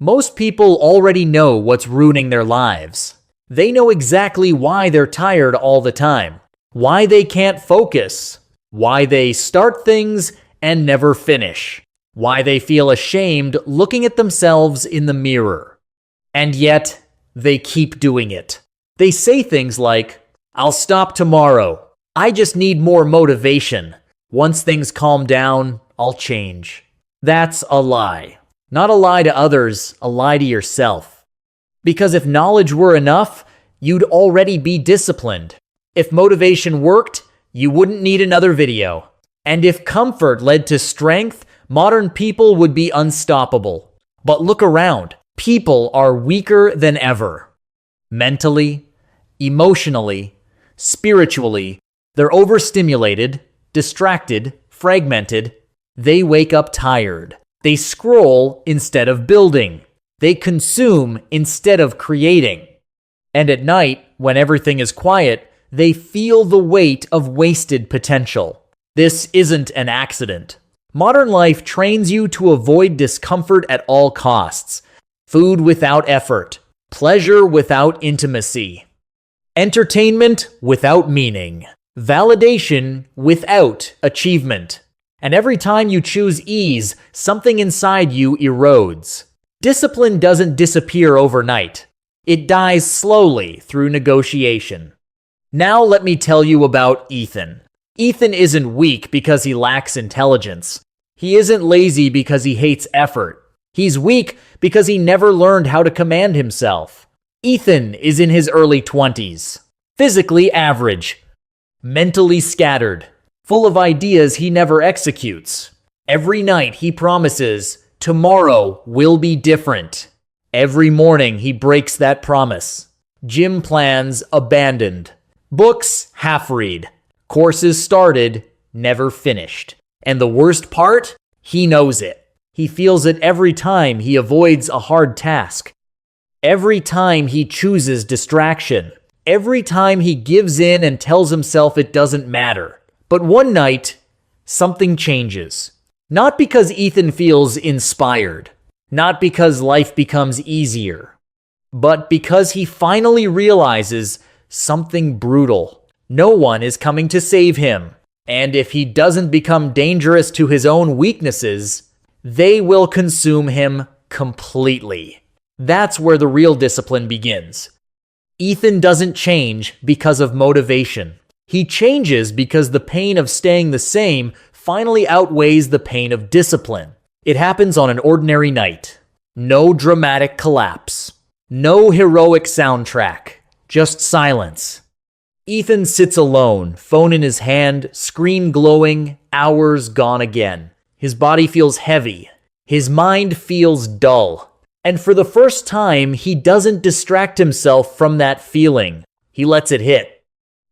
Most people already know what's ruining their lives. They know exactly why they're tired all the time, why they can't focus, why they start things and never finish, why they feel ashamed looking at themselves in the mirror. And yet, they keep doing it. They say things like, "I'll stop tomorrow. I just need more motivation. Once things calm down, I'll change." That's a lie. Not a lie to others, a lie to yourself. Because if knowledge were enough, you'd already be disciplined. If motivation worked, you wouldn't need another video. And if comfort led to strength, modern people would be unstoppable. But look around. People are weaker than ever. Mentally, emotionally, spiritually, they're overstimulated, distracted, fragmented. They wake up tired. They scroll instead of building. They consume instead of creating. And at night, when everything is quiet, they feel the weight of wasted potential. This isn't an accident. Modern life trains you to avoid discomfort at all costs. Food without effort. Pleasure without intimacy. Entertainment without meaning. Validation without achievement. And every time you choose ease, something inside you erodes. Discipline doesn't disappear overnight. It dies slowly through negotiation. Now let me tell you about Ethan. Ethan isn't weak because he lacks intelligence. He isn't lazy because he hates effort. He's weak because he never learned how to command himself. Ethan is in his early 20s. Physically average. Mentally scattered. Full of ideas he never executes. Every night he promises, "Tomorrow will be different." Every morning he breaks that promise. Gym plans abandoned. Books half-read. Courses started, never finished. And the worst part? He knows it. He feels it every time he avoids a hard task. Every time he chooses distraction. Every time he gives in and tells himself it doesn't matter. But one night, something changes. Not because Ethan feels inspired. Not because life becomes easier. But because he finally realizes something brutal. No one is coming to save him. And if he doesn't become dangerous to his own weaknesses, they will consume him completely. That's where the real discipline begins. Ethan doesn't change because of motivation. He changes because the pain of staying the same finally outweighs the pain of discipline. It happens on an ordinary night. No dramatic collapse. No heroic soundtrack. Just silence. Ethan sits alone, phone in his hand, screen glowing, hours gone again. His body feels heavy. His mind feels dull. And for the first time, he doesn't distract himself from that feeling. He lets it hit.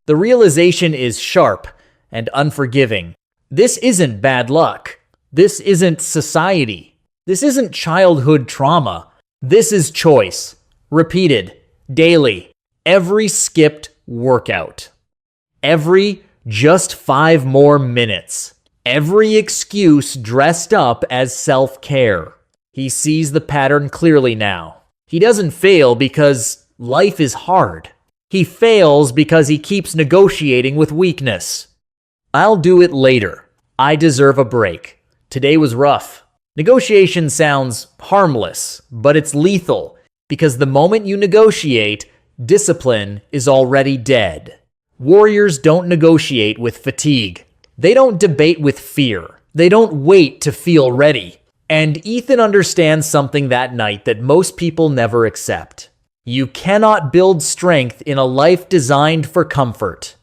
The realization is sharp and unforgiving. This isn't bad luck. This isn't society. This isn't childhood trauma. This is choice. Repeated. Daily. Every skipped workout. Every just 5 more minutes. Every excuse dressed up as self-care. He sees the pattern clearly now. He doesn't fail because life is hard. He fails because he keeps negotiating with weakness. "I'll do it later. I deserve a break. Today was rough." Negotiation sounds harmless, but it's lethal because the moment you negotiate, discipline is already dead. Warriors don't negotiate with fatigue. They don't debate with fear. They don't wait to feel ready. And Ethan understands something that night that most people never accept. You cannot build strength in a life designed for comfort.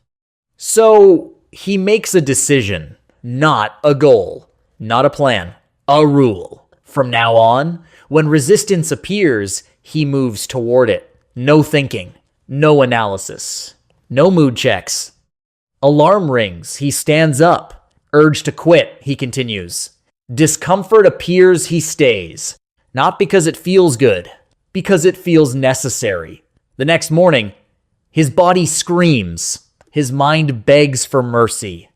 So he makes a decision, not a goal, not a plan, a rule. From now on, when resistance appears, he moves toward it. No thinking, no analysis, no mood checks. Alarm rings, he stands up. Urge to quit, he continues. Discomfort appears, he stays. Not because it feels good, because it feels necessary. The next morning, his body screams. His mind begs for mercy.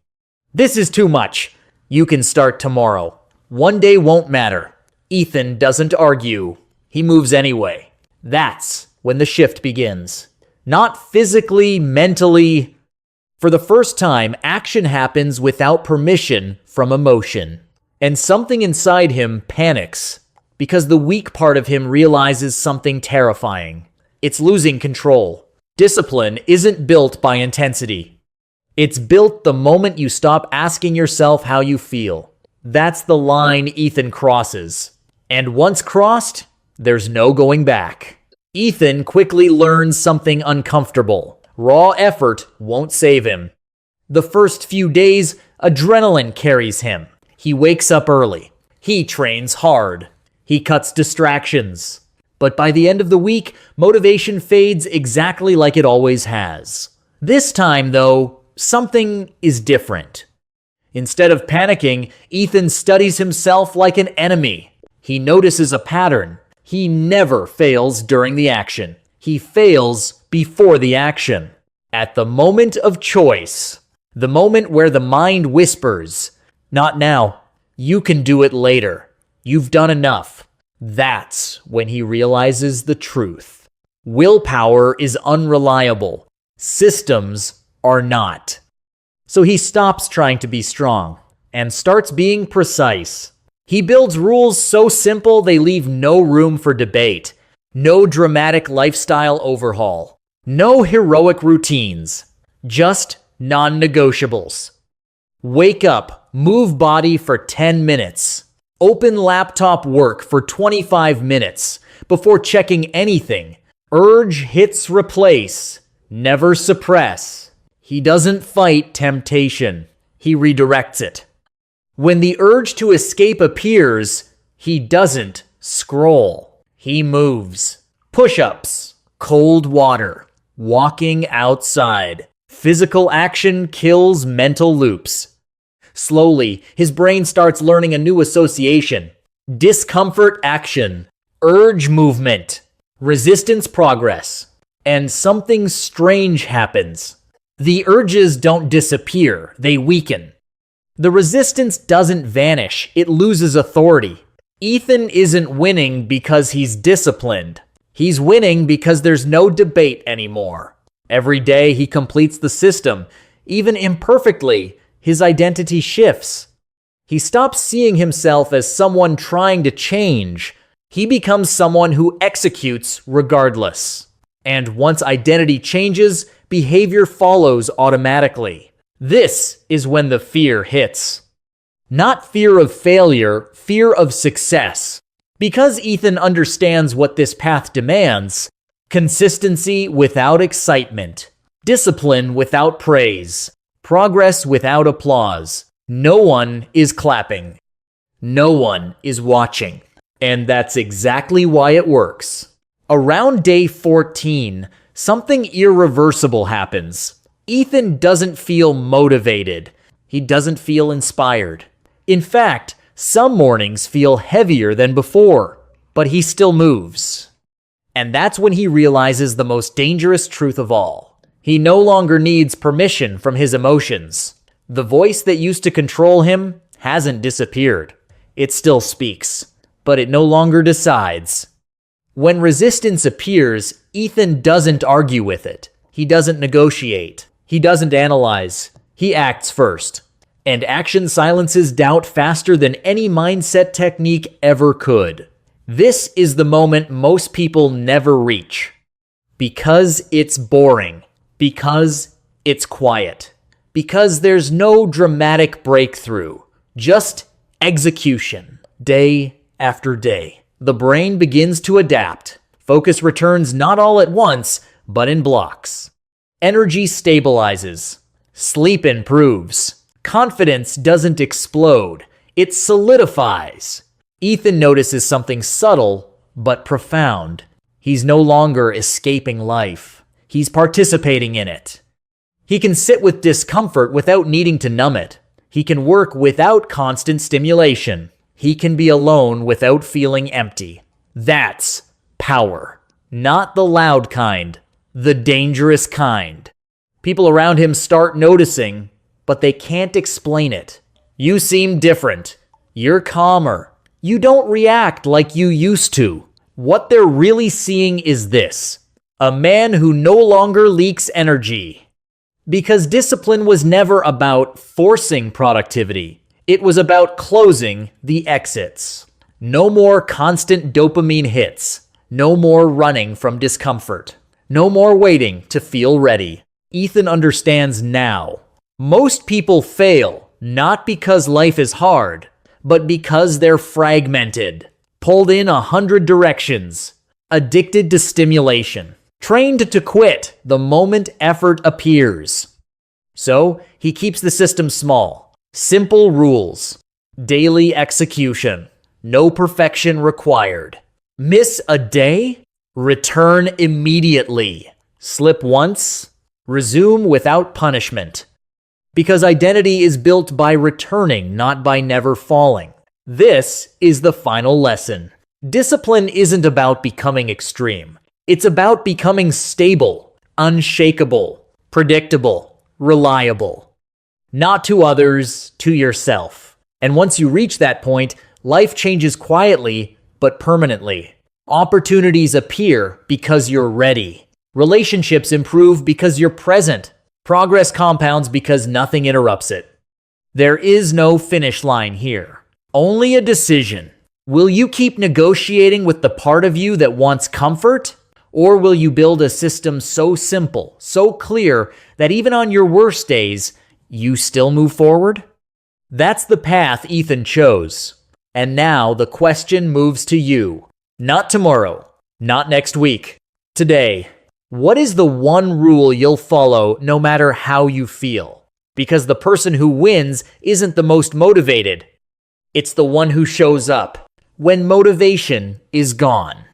"This is too much. You can start tomorrow. One day won't matter." Ethan doesn't argue. He moves anyway. That's when the shift begins. Not physically, mentally. For the first time, action happens without permission from emotion. And something inside him panics because the weak part of him realizes something terrifying. It's losing control. Discipline isn't built by intensity. It's built the moment you stop asking yourself how you feel. That's the line Ethan crosses. And once crossed, there's no going back. Ethan quickly learns something uncomfortable. Raw effort won't save him. The first few days, adrenaline carries him. He wakes up early. He trains hard. He cuts distractions. But by the end of the week, motivation fades exactly like it always has. This time, though, something is different. Instead of panicking, Ethan studies himself like an enemy. He notices a pattern. He never fails during the action. He fails before the action. At the moment of choice, the moment where the mind whispers, "Not now. You can do it later. You've done enough." That's when he realizes the truth. Willpower is unreliable. Systems are not. So he stops trying to be strong and starts being precise. He builds rules so simple they leave no room for debate. No dramatic lifestyle overhaul. No heroic routines. Just non-negotiables. Wake up, move body for 10 minutes. Open laptop work for 25 minutes before checking anything. Urge hits replace. Never suppress. He doesn't fight temptation. He redirects it. When the urge to escape appears, he doesn't scroll. He moves. Push-ups. Cold water. Walking outside. Physical action kills mental loops. Slowly, his brain starts learning a new association. Discomfort action. Urge movement. Resistance progress. And something strange happens. The urges don't disappear, they weaken. The resistance doesn't vanish, it loses authority. Ethan isn't winning because he's disciplined. He's winning because there's no debate anymore. Every day he completes the system, even imperfectly, his identity shifts. He stops seeing himself as someone trying to change. He becomes someone who executes regardless. And once identity changes, behavior follows automatically. This is when the fear hits. Not fear of failure, fear of success. Because Ethan understands what this path demands: consistency without excitement, discipline without praise, progress without applause. No one is clapping. No one is watching. And that's exactly why it works. Around day 14, something irreversible happens. Ethan doesn't feel motivated. He doesn't feel inspired. In fact, some mornings feel heavier than before, but he still moves. And that's when he realizes the most dangerous truth of all. He no longer needs permission from his emotions. The voice that used to control him hasn't disappeared. It still speaks, but it no longer decides. When resistance appears, Ethan doesn't argue with it. He doesn't negotiate. He doesn't analyze. He acts first. And action silences doubt faster than any mindset technique ever could. This is the moment most people never reach. Because it's boring. Because it's quiet. Because there's no dramatic breakthrough. Just execution. Day after day. The brain begins to adapt. Focus returns not all at once, but in blocks. Energy stabilizes. Sleep improves. Confidence doesn't explode. It solidifies. Ethan notices something subtle, but profound. He's no longer escaping life. He's participating in it. He can sit with discomfort without needing to numb it. He can work without constant stimulation. He can be alone without feeling empty. That's power. Not the loud kind, the dangerous kind. People around him start noticing, but they can't explain it. You seem different. You're calmer. You don't react like you used to. What they're really seeing is this: a man who no longer leaks energy. Because discipline was never about forcing productivity. It was about closing the exits. No more constant dopamine hits. No more running from discomfort. No more waiting to feel ready. Ethan understands now. Most people fail, not because life is hard, but because they're fragmented, pulled in 100 directions, addicted to stimulation, trained to quit the moment effort appears. So, he keeps the system small. Simple rules. Daily execution. No perfection required. Miss a day? Return immediately. Slip once? Resume without punishment. Because identity is built by returning, not by never falling. This is the final lesson. Discipline isn't about becoming extreme. It's about becoming stable, unshakable, predictable, reliable. Not to others, to yourself. And once you reach that point, life changes quietly but permanently. Opportunities appear because you're ready. Relationships improve because you're present. Progress compounds because nothing interrupts it. There is no finish line here. Only a decision. Will you keep negotiating with the part of you that wants comfort? Or will you build a system so simple, so clear, that even on your worst days, you still move forward? That's the path Ethan chose. And now the question moves to you. Not tomorrow, not next week. Today, what is the one rule you'll follow no matter how you feel? Because the person who wins isn't the most motivated. It's the one who shows up when motivation is gone.